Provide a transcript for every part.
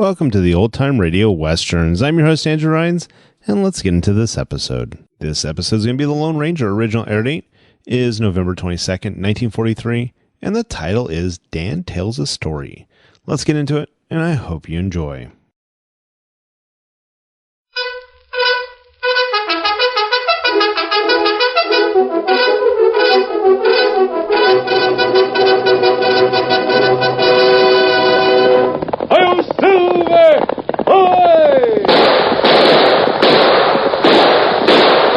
Welcome to the Old Time Radio Westerns. I'm your host, Andrew Rhynes, and let's get into this episode. This episode is going to be The Lone Ranger. Original air date is November 22nd, 1943, and the title is Dan Tells a Story. Let's get into it, and I hope you enjoy.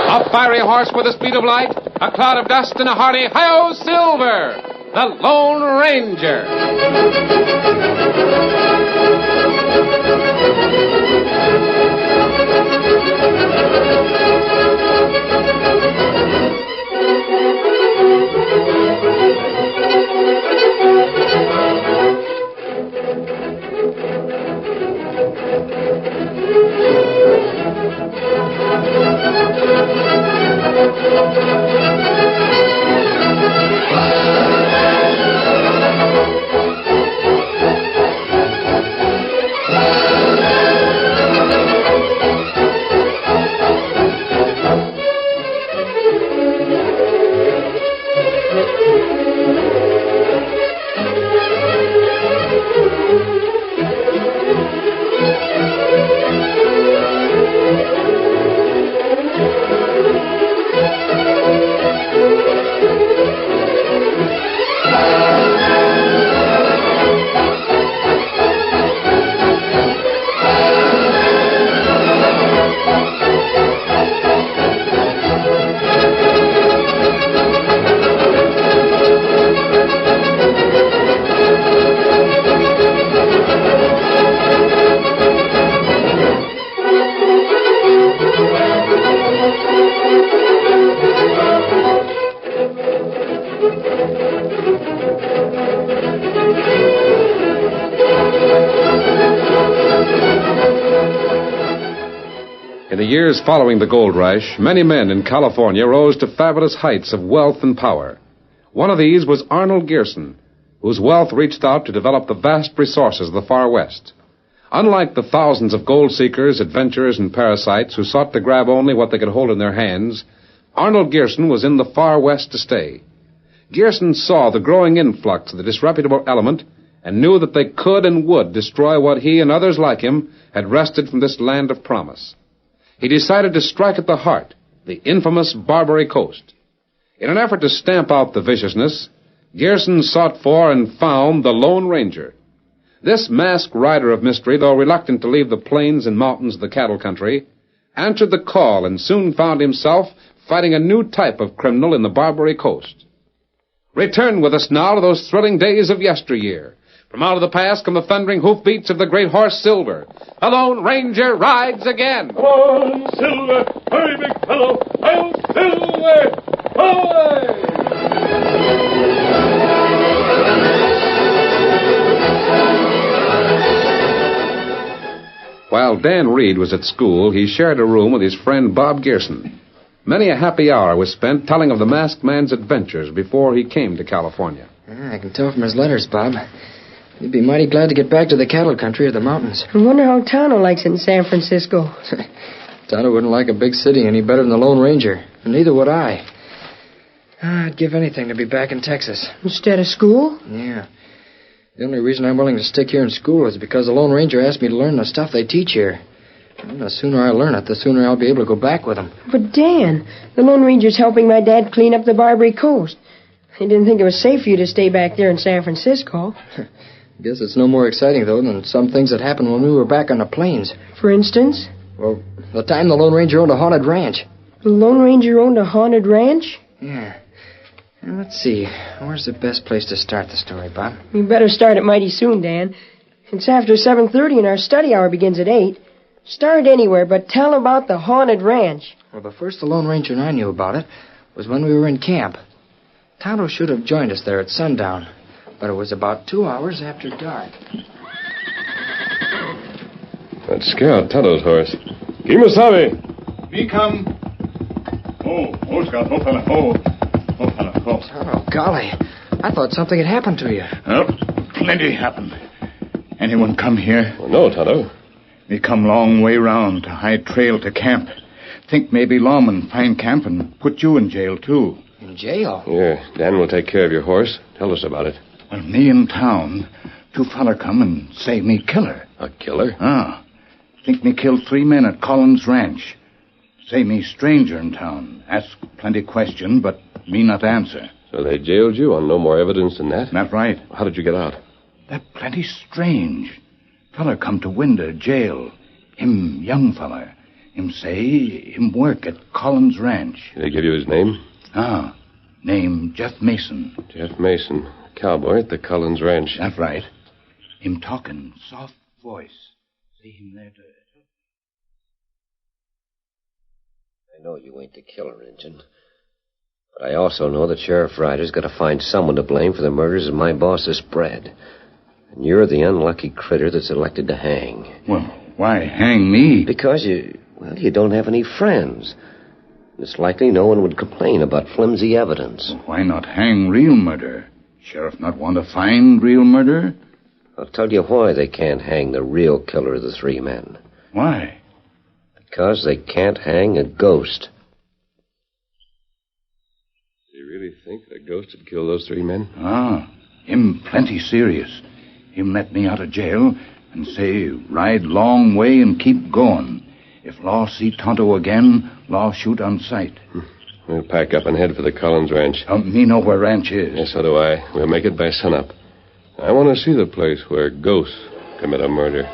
A fiery horse with the speed of light, a cloud of dust, and a hearty "Hi-Yo, Silver!" The Lone Ranger. In the years following the gold rush, many men in California rose to fabulous heights of wealth and power. One of these was Arnold Gearson, whose wealth reached out to develop the vast resources of the far west. Unlike the thousands of gold seekers, adventurers, and parasites who sought to grab only what they could hold in their hands, Arnold Gearson was in the far west to stay. Gearson saw the growing influx of the disreputable element and knew that they could and would destroy what he and others like him had wrested from this land of promise. He decided to strike at the heart, the infamous Barbary Coast. In an effort to stamp out the viciousness, Gearson sought for and found the Lone Ranger. This masked rider of mystery, though reluctant to leave the plains and mountains of the cattle country, answered the call and soon found himself fighting a new type of criminal in the Barbary Coast. Return with us now to those thrilling days of yesteryear. From out of the past come the thundering hoofbeats of the great horse Silver. The Lone Ranger rides again. Come on, Silver! Hurry, big fellow! I'll Silver! Away! While Dan Reed was at school, he shared a room with his friend Bob Gearson. Many a happy hour was spent telling of the masked man's adventures before he came to California. I can tell from his letters, Bob. He'd be mighty glad to get back to the cattle country or the mountains. I wonder how Tonto likes it in San Francisco. Tonto wouldn't like a big city any better than the Lone Ranger, and neither would I. I'd give anything to be back in Texas. Instead of school? Yeah. The only reason I'm willing to stick here in school is because the Lone Ranger asked me to learn the stuff they teach here. And the sooner I learn it, the sooner I'll be able to go back with him. But, Dan, the Lone Ranger's helping my dad clean up the Barbary Coast. He didn't think it was safe for you to stay back there in San Francisco. Guess it's no more exciting, though, than some things that happened when we were back on the plains. For instance? Well, the time the Lone Ranger owned a haunted ranch. The Lone Ranger owned a haunted ranch? Yeah. And let's see. Where's the best place to start the story, Bob? You better start it mighty soon, Dan. It's after 7:30 and our study hour begins at 8. Start anywhere, but tell about the haunted ranch. Well, the first the Lone Ranger and I knew about it was when we were in camp. Tonto should have joined us there at sundown, but it was about 2 hours after dark. That scout, Tonto's horse. Kimasabi! Me come. Oh, Scout, oh, fella, oh, fella, oh. Oh, golly. I thought something had happened to you. Oh, plenty happened. Anyone come here? Well, no, Tonto. Me come long way round to hide trail to camp. Think maybe lawmen find camp and put you in jail, too. In jail? Here, Dan will take care of your horse. Tell us about it. Well, me in town, 2 feller come and say me killer. A killer? Think me killed 3 men at Collins Ranch. Say me stranger in town. Ask plenty question, but me not answer. So they jailed you on no more evidence than that? That right. How did you get out? That plenty strange. Feller come to window jail. Him young feller. Him say him work at Collins Ranch. Did they give you his name? Name Jeff Mason. Jeff Mason, cowboy at the Collins Ranch. That right. Him talking soft voice. See him there to... I know you ain't the killer, Injun. But I also know that Sheriff Ryder's got to find someone to blame for the murders of my boss's spread. And you're the unlucky critter that's elected to hang. Well, why hang me? Because you don't have any friends. It's likely no one would complain about flimsy evidence. Well, why not hang real murder? Sheriff not want to find real murder? I'll tell you why they can't hang the real killer of the 3 men. Why? Because they can't hang a ghost. Do you really think that a ghost would kill those 3 men? Him plenty serious. Him let me out of jail and say ride long way and keep going. If law see Tonto again, law shoot on sight. We'll pack up and head for the Collins Ranch. Me know where ranch is. Yes, so do I. We'll make it by sunup. I want to see the place where ghosts commit a murder.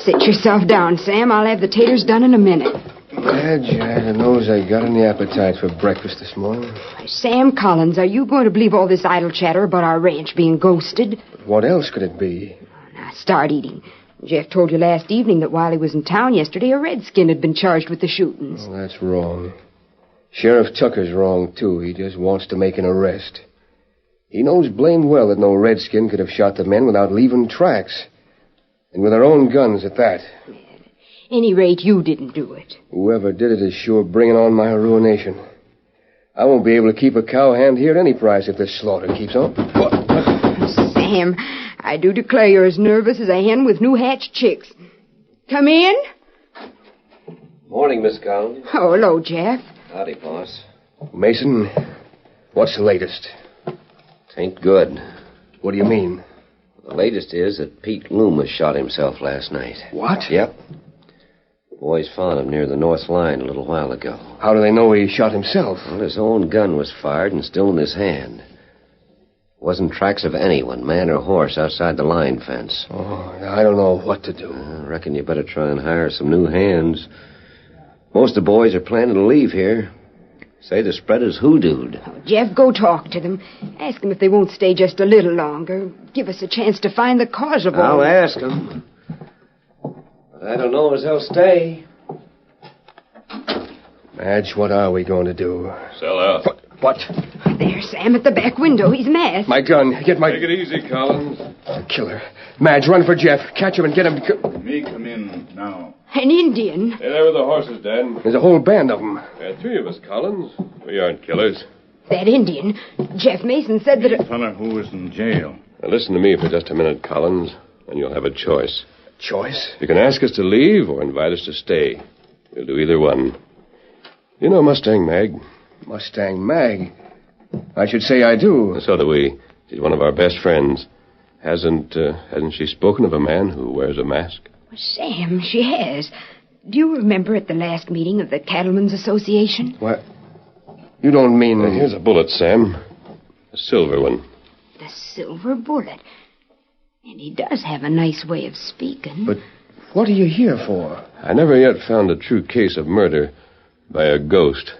Sit yourself down, Sam. I'll have the taters done in a minute. Madge, I knows I got any appetite for breakfast this morning. Sam Collins, are you going to believe all this idle chatter about our ranch being ghosted? But what else could it be? Now, start eating. Jeff told you last evening that while he was in town yesterday, a redskin had been charged with the shootings. Oh, that's wrong. Sheriff Tucker's wrong, too. He just wants to make an arrest. He knows blamed well that no redskin could have shot the men without leaving tracks. And with their own guns at that. At any rate, you didn't do it. Whoever did it is sure bringing on my ruination. I won't be able to keep a cowhand here at any price if this slaughter keeps on. Sam, I do declare you're as nervous as a hen with new hatched chicks. Come in. Morning, Miss Collins. Oh, hello, Jeff. Howdy, boss. Mason, what's the latest? Tain't good. What do you mean? The latest is that Pete Loomis shot himself last night. What? Yep. The boys found him near the north line a little while ago. How do they know he shot himself? Well, his own gun was fired and still in his hand. Wasn't tracks of anyone, man or horse, outside the line fence. Oh, I don't know what to do. I reckon you better try and hire some new hands. Most of the boys are planning to leave here. Say the spread is hoodooed. Oh, Jeff, go talk to them. Ask them if they won't stay just a little longer. Give us a chance to find the cause of all. I'll ask them. But I don't know as they'll stay. Madge, what are we going to do? Sell out. What? There's Sam at the back window. He's masked. My gun. Get my... Take it easy, Collins. Killer. Madge, run for Jeff. Catch him and get him... Me come in now. An Indian. Hey, there with the horses, Dan. There's a whole band of them. There are 3 of us, Collins. We aren't killers. That Indian. Jeff Mason said that... Feller who was in jail. Now, listen to me for just a minute, Collins, and you'll have a choice. Choice? You can ask us to leave or invite us to stay. We'll do either one. You know Mustang Mag? Mustang Mag? I should say I do. So do we. She's one of our best friends. Hasn't she spoken of a man who wears a mask? Sam, she has. Do you remember at the last meeting of the Cattlemen's Association? What? You don't mean... Here's a bullet, Sam. A silver one. The silver bullet. And he does have a nice way of speaking. But what are you here for? I never yet found a true case of murder by a ghost,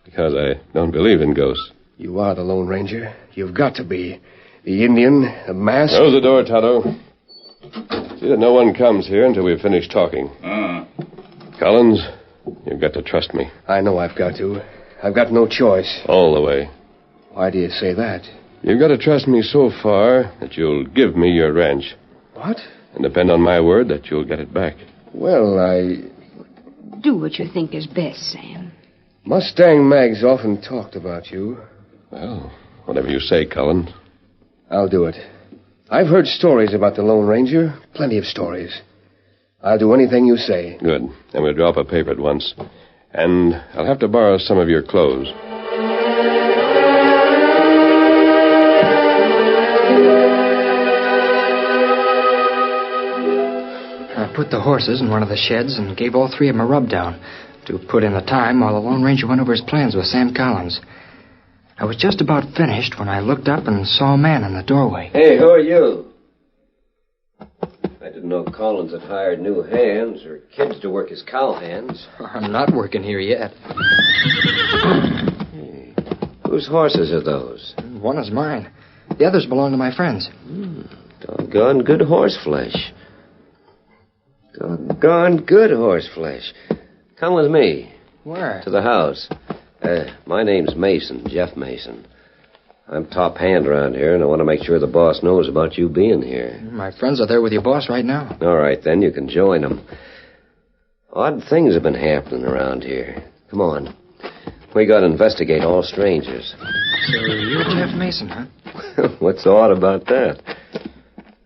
because I don't believe in ghosts. You are the Lone Ranger. You've got to be. The Indian, the mask... Close the door, Tonto. See that no one comes here until we've finished talking. Collins, you've got to trust me. I know I've got to. I've got no choice. All the way. Why do you say that? You've got to trust me so far that you'll give me your ranch. What? And depend on my word that you'll get it back. Well, Do what you think is best, Sam. Mustang Mag's often talked about you. Well, whatever you say, Cullen. I'll do it. I've heard stories about the Lone Ranger. Plenty of stories. I'll do anything you say. Good. Then we'll draw up a paper at once. And I'll have to borrow some of your clothes. I put the horses in one of the sheds and gave all three of them a rub-down to put in the time while the Lone Ranger went over his plans with Sam Collins. I was just about finished when I looked up and saw a man in the doorway. Hey, who are you? I didn't know Collins had hired new hands or kids to work his cowhands. I'm not working here yet. Hey, whose horses are those? One is mine. The others belong to my friends. Doggone good horse flesh. Doggone good horse flesh. Come with me. Where? To the house. My name's Mason, Jeff Mason. I'm top hand around here, and I want to make sure the boss knows about you being here. My friends are there with your boss right now. All right, then, you can join them. Odd things have been happening around here. Come on. We got to investigate all strangers. So you're Jeff Mason, huh? What's odd about that?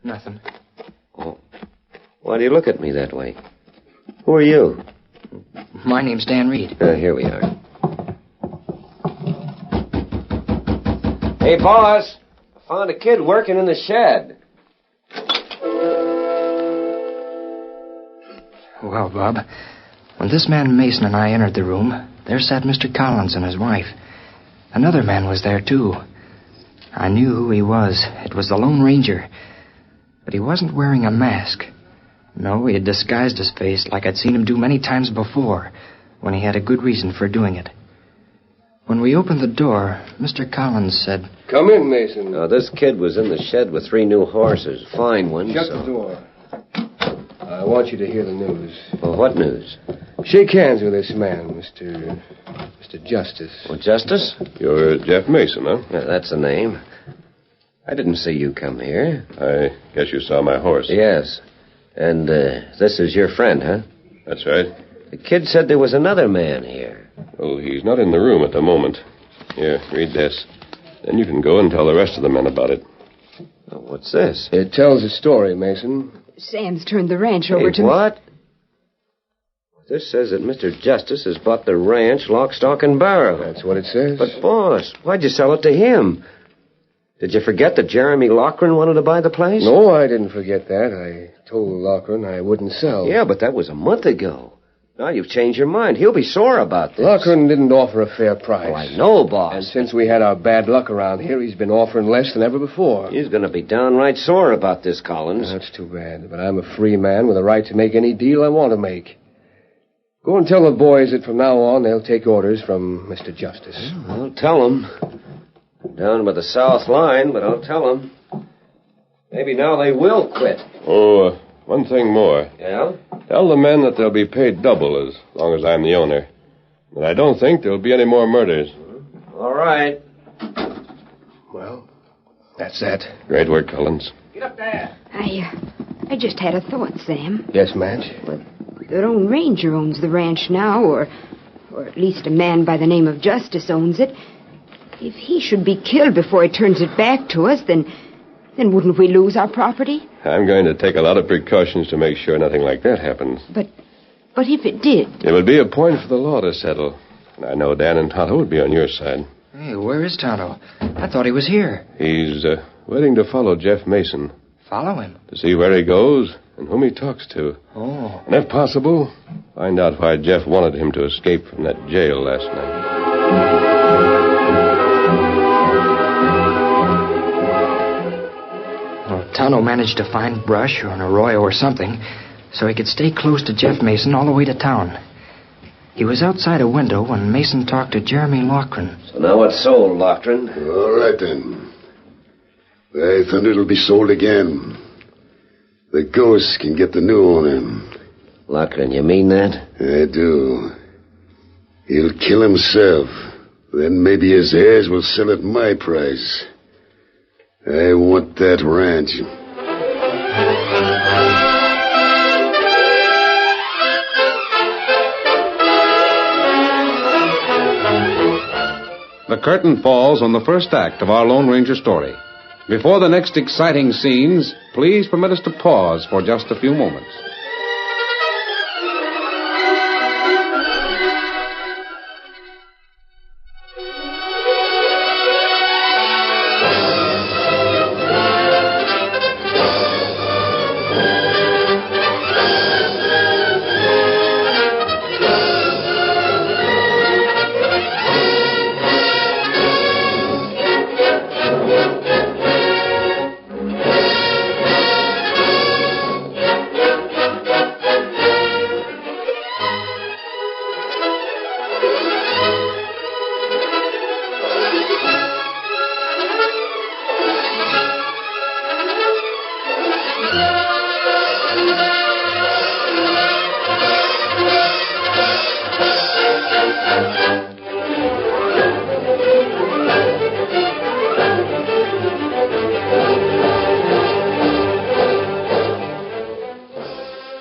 Nothing. Oh. Why do you look at me that way? Who are you? My name's Dan Reed. Here we are. Hey, boss. I found a kid working in the shed. Well, Bob, when this man Mason and I entered the room, there sat Mr. Collins and his wife. Another man was there, too. I knew who he was. It was the Lone Ranger. But he wasn't wearing a mask. No, he had disguised his face like I'd seen him do many times before, when he had a good reason for doing it. When we opened the door, Mr. Collins said, Come in, Mason. This kid was in the shed with 3 new horses. Fine ones. Shut the door. I want you to hear the news. Well, what news? Shake hands with this man, Mr. Justice. Well, Justice? You're Jeff Mason, huh? Yeah, that's the name. I didn't see you come here. I guess you saw my horse. Yes. And this is your friend, huh? That's right. The kid said there was another man here. Well, he's not in the room at the moment. Here, read this. Then you can go and tell the rest of the men about it. Oh, what's this? It tells a story, Mason. Sam's turned the ranch over to me. What? This says that Mr. Justice has bought the ranch lock, stock, and barrel. That's what it says. But, boss, why'd you sell it to him? Did you forget that Jeremy Loughran wanted to buy the place? No, I didn't forget that. I told Loughran I wouldn't sell. Yeah, but that was a month ago. Now you've changed your mind. He'll be sore about this. Loughran didn't offer a fair price. Oh, I know, boss. And since we had our bad luck around here, he's been offering less than ever before. He's going to be downright sore about this, Collins. That's too bad, but I'm a free man with a right to make any deal I want to make. Go and tell the boys that from now on they'll take orders from Mr. Justice. I'll tell them. Down by the south line, but I'll tell them. Maybe now they will quit. Oh, one thing more. Yeah? Tell the men that they'll be paid double as long as I'm the owner. And I don't think there'll be any more murders. All right. Well, that's that. Great work, Collins. Get up there. I just had a thought, Sam. Yes, Madge? The Lone Ranger owns the ranch now, or at least a man by the name of Justice owns it. If he should be killed before he turns it back to us, then wouldn't we lose our property? I'm going to take a lot of precautions to make sure nothing like that happens. But if it did... It would be a point for the law to settle. And I know Dan and Tonto would be on your side. Hey, where is Tonto? I thought he was here. He's waiting to follow Jeff Mason. Follow him? To see where he goes and whom he talks to. Oh. And if possible, find out why Jeff wanted him to escape from that jail last night. Well, Tonto managed to find brush or an arroyo or something so he could stay close to Jeff Mason all the way to town. He was outside a window when Mason talked to Jeremy Loughran. So now it's sold, Loughran. All right, then. I thunder it'll be sold again. The ghost can get the new owner. Loughran, you mean that? I do. He'll kill himself. Then maybe his heirs will sell at my price. I want that ranch. the curtain falls on the first act of our Lone Ranger story. Before the next exciting scenes, please permit us to pause for just a few moments.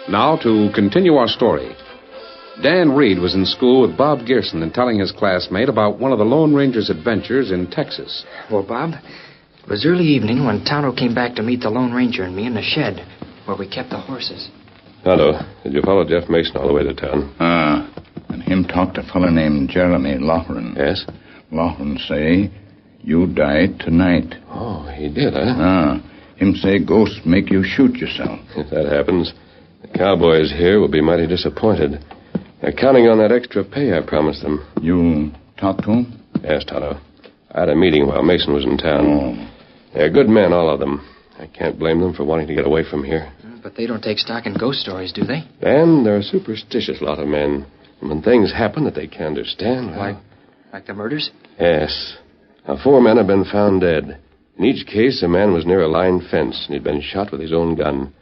Now, to continue our story. Dan Reed was in school with Bob Gerson and telling his classmate about one of the Lone Ranger's adventures in Texas. Well, Bob, it was early evening when Tonto came back to meet the Lone Ranger and me in the shed where we kept the horses. Tonto, did you follow Jeff Mason all the way to town? And him talk to a fella named Jeremy Loughran. Yes? Loughran say, you died tonight. Oh, he did, huh? Him say ghosts make you shoot yourself. If that happens, the cowboys here will be mighty disappointed. They're counting on that extra pay I promised them. You talked to him? Yes, Tonto. I had a meeting while Mason was in town. They're good men, all of them. I can't blame them for wanting to get away from here. But they don't take stock in ghost stories, do they? And they're a superstitious lot of men. And when things happen that they can't understand... Like the murders? Yes. Now, 4 men have been found dead. In each case, a man was near a line fence, and he'd been shot with his own gun.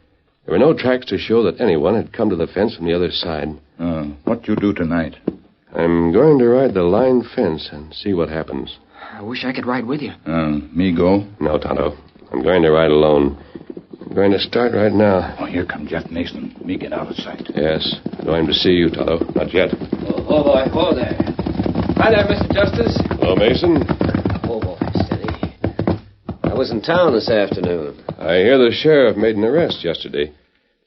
There were no tracks to show that anyone had come to the fence from the other side. What you do tonight? I'm going to ride the line fence and see what happens. I wish I could ride with you. Me go? No, Tonto. I'm going to ride alone. I'm going to start right now. Oh, here comes Jeff Mason. Me get out of sight. Yes. I know him to see you, Tonto. Not yet. Oh, boy. Oh, there. Hi there, Mr. Justice. Hello, Mason. Oh, boy, steady. I was in town this afternoon. I hear the sheriff made an arrest yesterday.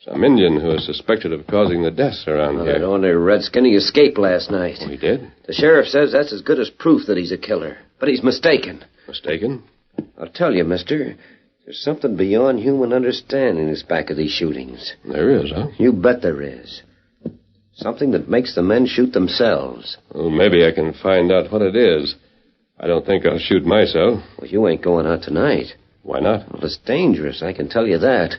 Some Indian who is suspected of causing the deaths around here. That ornery redskin, he escaped last night. Oh, he did? The sheriff says that's as good as proof that he's a killer. But he's mistaken. Mistaken? I'll tell you, mister, there's something beyond human understanding that's back of these shootings. There is, huh? You bet there is. Something that makes the men shoot themselves. Well, maybe I can find out what it is. I don't think I'll shoot myself. Well, you ain't going out tonight. Why not? Well, it's dangerous, I can tell you that.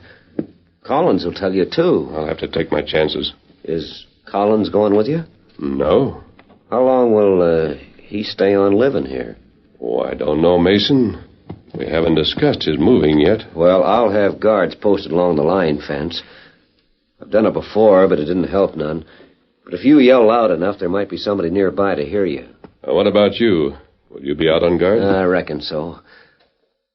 Collins will tell you, too. I'll have to take my chances. Is Collins going with you? No. How long will he stay on living here? Oh, I don't know, Mason. We haven't discussed his moving yet. Well, I'll have guards posted along the line fence. I've done it before, but it didn't help none. But if you yell loud enough, there might be somebody nearby to hear you. What about you? Will you be out on guard? I reckon so.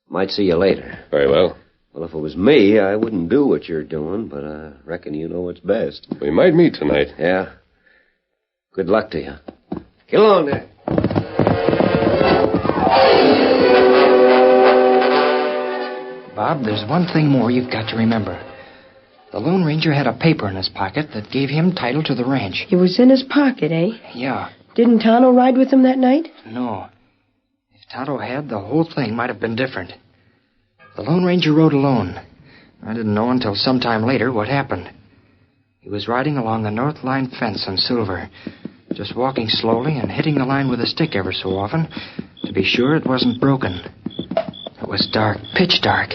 Might see you later. Very well. Well, if it was me, I wouldn't do what you're doing, but I reckon you know what's best. We might meet tonight. Yeah. Good luck to you. Get along there. Bob, there's one thing more you've got to remember. The Lone Ranger had a paper in his pocket that gave him title to the ranch. It was in his pocket, eh? Yeah. Didn't Tonto ride with him that night? No. If Tonto had, the whole thing might have been different. The Lone Ranger rode alone. I didn't know until sometime later what happened. He was riding along the north line fence on Silver, just walking slowly and hitting the line with a stick ever so often to be sure it wasn't broken. It was dark, pitch dark,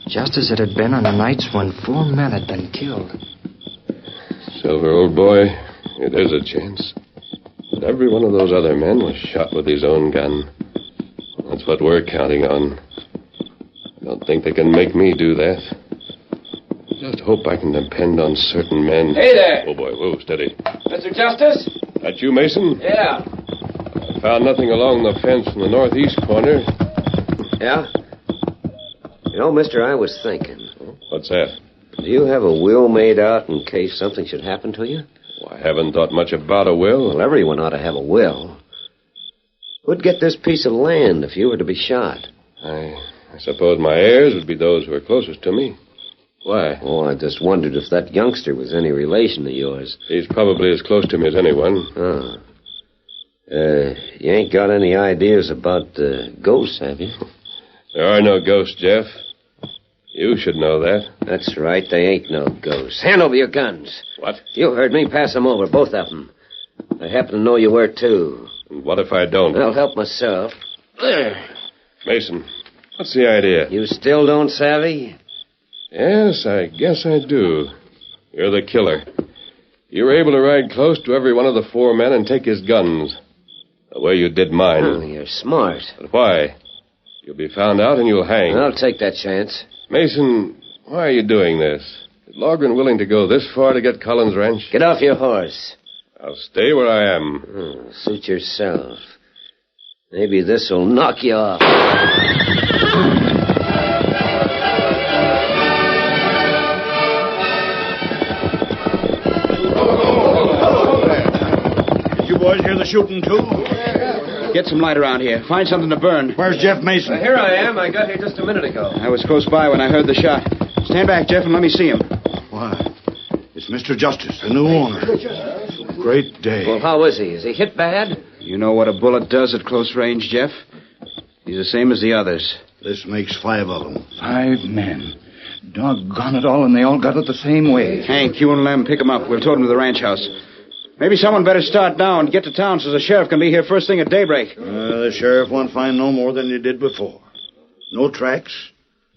just as it had been on the nights when 4 men had been killed. Silver, old boy, there's a chance. But every one of those other men was shot with his own gun. That's what we're counting on. I don't think they can make me do that. Just hope I can depend on certain men. Hey there! Oh, boy, whoa, steady. Mr. Justice? That you, Mason? Yeah. I found nothing along the fence in the northeast corner. Yeah? You know, mister, I was thinking. What's that? Do you have a will made out in case something should happen to you? Well, I haven't thought much about a will. Well, everyone ought to have a will. Who'd get this piece of land if you were to be shot? I suppose my heirs would be those who are closest to me. Why? Oh, I just wondered if that youngster was any relation of yours. He's probably as close to me as anyone. Oh. You ain't got any ideas about ghosts, have you? There are no ghosts, Jeff. You should know that. That's right, they ain't no ghosts. Hand over your guns. What? You heard me. Pass them over, both of them. I happen to know you were, too. And what if I don't? I'll help myself. There. Mason, what's the idea? You still don't savvy? Yes, I guess I do. You're the killer. You were able to ride close to every one of the 4 men and take his guns. The way you did mine. Oh, you're smart. But why? You'll be found out and you'll hang. I'll take that chance. Mason, why are you doing this? Is Logren willing to go this far to get Collins' ranch? Get off your horse. I'll stay where I am. Oh, suit yourself. Maybe this'll knock you off. Did you boys hear the shooting, too? Get some light around here. Find something to burn. Where's Jeff Mason? Here I am. I got here just a minute ago. I was close by when I heard the shot. Stand back, Jeff, and let me see him. Why, it's Mr. Justice, the new owner. Great day. Well, how is he? Is he hit bad? You know what a bullet does at close range, Jeff? He's the same as the others. This makes 5 of them. 5 men. Doggone it all, and they all got it the same way. Hank, you and Lem pick him up. We'll tow him to the ranch house. Maybe someone better start now and get to town so the sheriff can be here first thing at daybreak. The sheriff won't find no more than he did before. No tracks,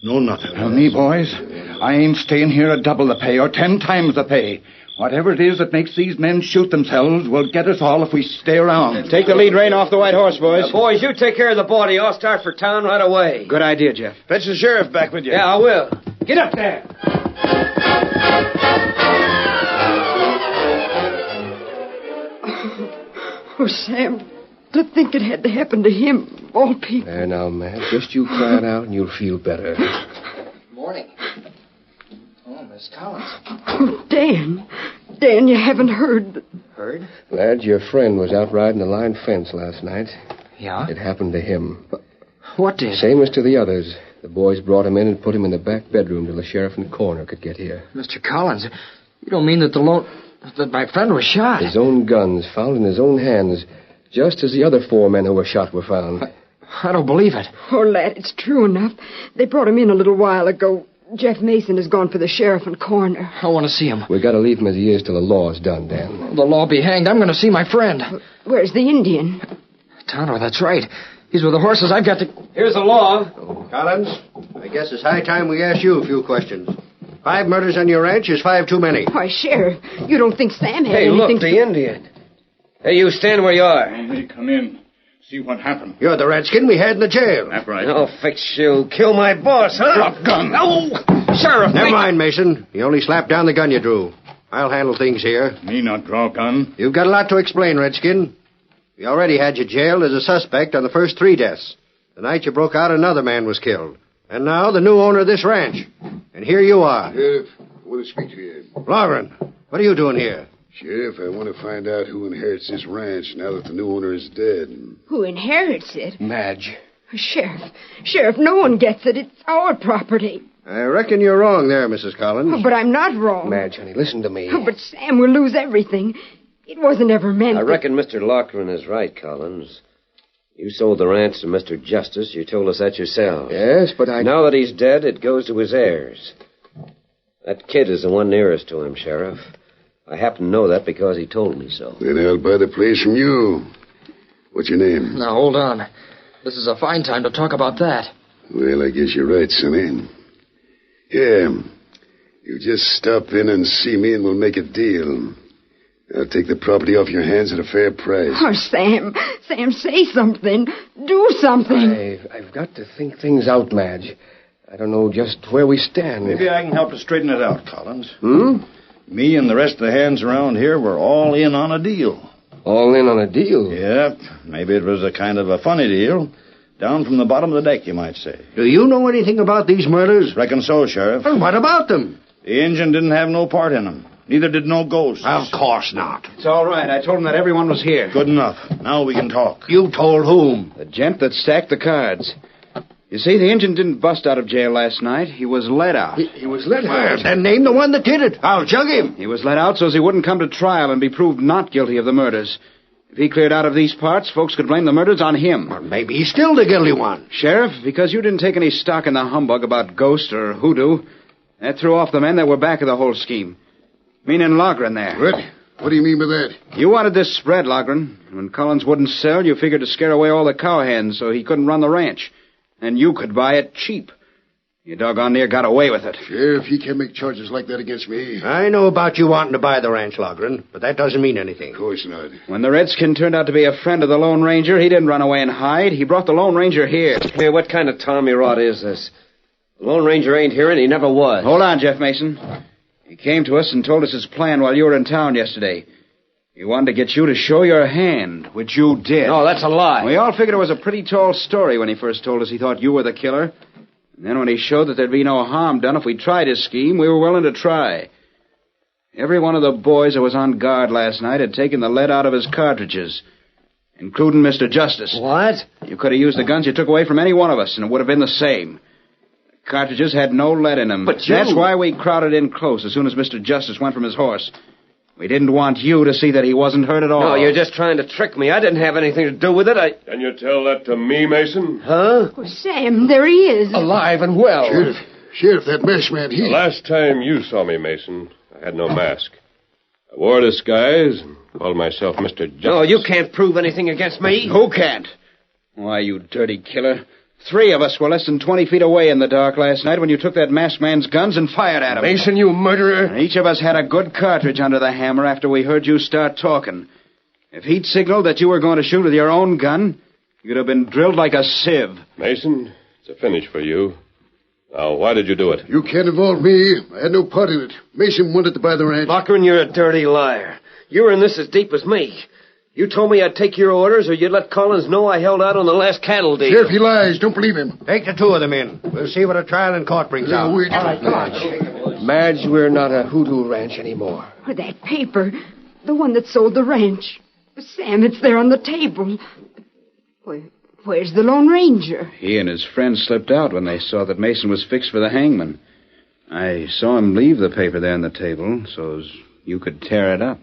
no nothing. Tell me, boys, I ain't staying here at double the pay or 10 times the pay. Whatever it is that makes these men shoot themselves will get us all if we stay around. Take the lead rein off the white horse, boys. Boys, you take care of the body. I'll start for town right away. Good idea, Jeff. Fetch the sheriff back with you. Yeah, I will. Get up there. Oh, Sam, to think it had to happen to him, of all people. There now, Matt. Just you cry it out and you'll feel better. Morning. Oh, Miss Collins. Oh, Dan. Dan, you haven't heard. Heard? Lad, your friend was out riding the line fence last night. Yeah? It happened to him. What did? Same as to the others. The boys brought him in and put him in the back bedroom till the sheriff and coroner could get here. Mr. Collins, you don't mean that that my friend was shot? His own guns, found in his own hands, just as the other 4 men who were shot were found. I don't believe it. Oh, lad, it's true enough. They brought him in a little while ago. Jeff Mason has gone for the sheriff and coroner. I want to see him. We got to leave him as he is till the law's done, Dan. The law be hanged. I'm going to see my friend. Where's the Indian? Tonto, that's right. He's with the horses. I've got to... Here's the law. Collins, I guess it's high time we ask you a few questions. 5 murders on your ranch is 5 too many. Why, Sheriff, you don't think Sam had Hey, anything look, the Indian. Hey, you stand where you are. Hey, come in. See what happened. You're the redskin we had in the jail. That's right. Oh, fix you. Kill my boss, huh? Drop gun. Oh, Sheriff. Never mind, Mason. You only slapped down the gun you drew. I'll handle things here. Me not draw gun. You've got a lot to explain, Redskin. We already had you jailed as a suspect on the first 3 deaths. The night you broke out, another man was killed. And now the new owner of this ranch. And here you are. Sheriff, I want to speak to you. Lauren, what are you doing here? Sheriff, I want to find out who inherits this ranch now that the new owner is dead. Who inherits it? Madge. Sheriff, no one gets it. It's our property. I reckon you're wrong there, Mrs. Collins. Oh, but I'm not wrong. Madge, honey, listen to me. Oh, but Sam will lose everything. It wasn't ever meant I reckon Mr. Loughran is right, Collins. You sold the ranch to Mr. Justice. You told us that yourself. Yes, but Now that he's dead, it goes to his heirs. That kid is the one nearest to him, Sheriff. I happen to know that because he told me so. Then I'll buy the place from you. What's your name? Now, hold on. This is a fine time to talk about that. Well, I guess you're right, Sonny. Yeah. You just stop in and see me and we'll make a deal. I'll take the property off your hands at a fair price. Oh, Sam, say something. Do something. I've got to think things out, Madge. I don't know just where we stand. Maybe I can help to straighten it out, Collins. Hmm? Me and the rest of the hands around here were all in on a deal. All in on a deal? Yeah. Maybe it was a kind of a funny deal. Down from the bottom of the deck, you might say. Do you know anything about these murders? Reckon so, Sheriff. Well, what about them? The Injun didn't have no part in them. Neither did no ghosts. Of course not. It's all right. I told him that everyone was here. Good enough. Now we can talk. You told whom? The gent that stacked the cards. You see, the Injun didn't bust out of jail last night. He was let out. He was let Well, out. then name the one that did it. I'll jug him. He was let out so as he wouldn't come to trial and be proved not guilty of the murders. If he cleared out of these parts, folks could blame the murders on him. Or maybe he's still the guilty one. Sheriff, because you didn't take any stock in the humbug about ghost or hoodoo, that threw off the men that were back of the whole scheme. Meaning Loughran there. What? What do you mean by that? You wanted this spread, Loughran. When Collins wouldn't sell, you figured to scare away all the cowhands so he couldn't run the ranch. And you could buy it cheap. You doggone near got away with it. Sheriff, he can't make charges like that against me. I know about you wanting to buy the ranch, Loughran, but that doesn't mean anything. Of course not. When the Redskin turned out to be a friend of the Lone Ranger, he didn't run away and hide. He brought the Lone Ranger here. Hey, what kind of Tommy rot is this? The Lone Ranger ain't here and he never was. Hold on, Jeff Mason. He came to us and told us his plan while you were in town yesterday. He wanted to get you to show your hand, which you did. No, that's a lie. We all figured it was a pretty tall story when he first told us he thought you were the killer. And then when he showed that there'd be no harm done if we tried his scheme, we were willing to try. Every one of the boys that was on guard last night had taken the lead out of his cartridges, including Mr. Justice. What? You could have used the guns you took away from any one of us, and it would have been the same. The cartridges had no lead in them. But you... That's why we crowded in close as soon as Mr. Justice went from his horse. We didn't want you to see that he wasn't hurt at all. No, you're just trying to trick me. I didn't have anything to do with it. Can you tell that to me, Mason? Huh? Oh, Sam, there he is. Alive and well. Sheriff, that mesh man, The last time you saw me, Mason, I had no mask. I wore a disguise and called myself Mr. Justice. No, you can't prove anything against me. Who can't? Why, you dirty killer. 3 of us were less than 20 feet away in the dark last night when you took that masked man's guns and fired at him. Mason, you murderer. And each of us had a good cartridge under the hammer after we heard you start talking. If he'd signaled that you were going to shoot with your own gun, you'd have been drilled like a sieve. Mason, it's a finish for you. Now, why did you do it? You can't involve me. I had no part in it. Mason wanted to buy the ranch. Loughran, you're a dirty liar. You were in this as deep as me. You told me I'd take your orders or you'd let Collins know I held out on the last cattle deal. Sheriff, he lies. Don't believe him. Take the 2 of them in. We'll see what a trial in court brings out. Wait. All right, come on. Madge, we're not a hoodoo ranch anymore. Or that paper. The one that sold the ranch. Sam, it's there on the table. Where's the Lone Ranger? He and his friends slipped out when they saw that Mason was fixed for the hangman. I saw him leave the paper there on the table so as you could tear it up.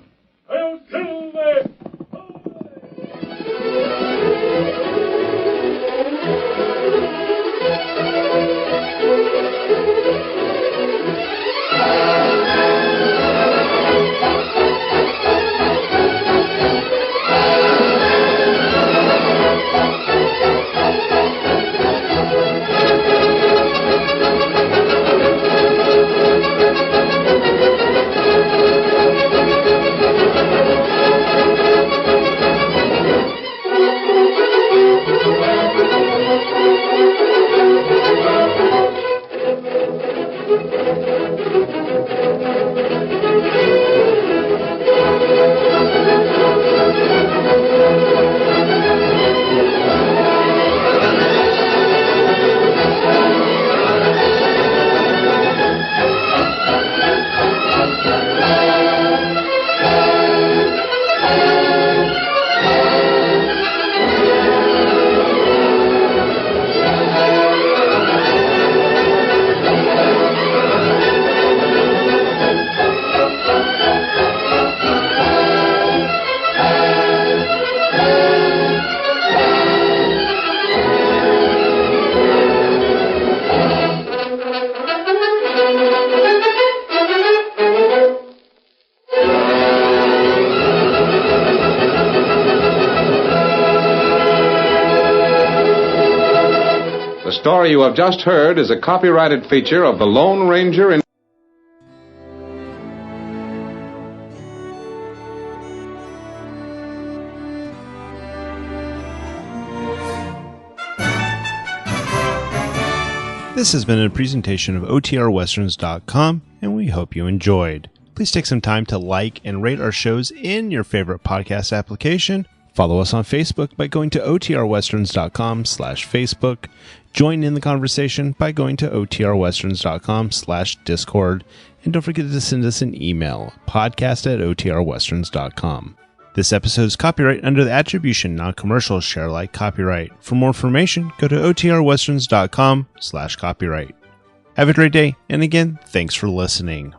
The story you have just heard is a copyrighted feature of the Lone Ranger in... This has been a presentation of OTRWesterns.com, and we hope you enjoyed. Please take some time to like and rate our shows in your favorite podcast application. Follow us on Facebook by going to otrwesterns.com/Facebook. Join in the conversation by going to otrwesterns.com/Discord. And don't forget to send us an email, podcast@otrwesterns.com. This episode is copyright under the Attribution Non-Commercial Share Alike copyright. For more information, go to otrwesterns.com/copyright. Have a great day, and again, thanks for listening.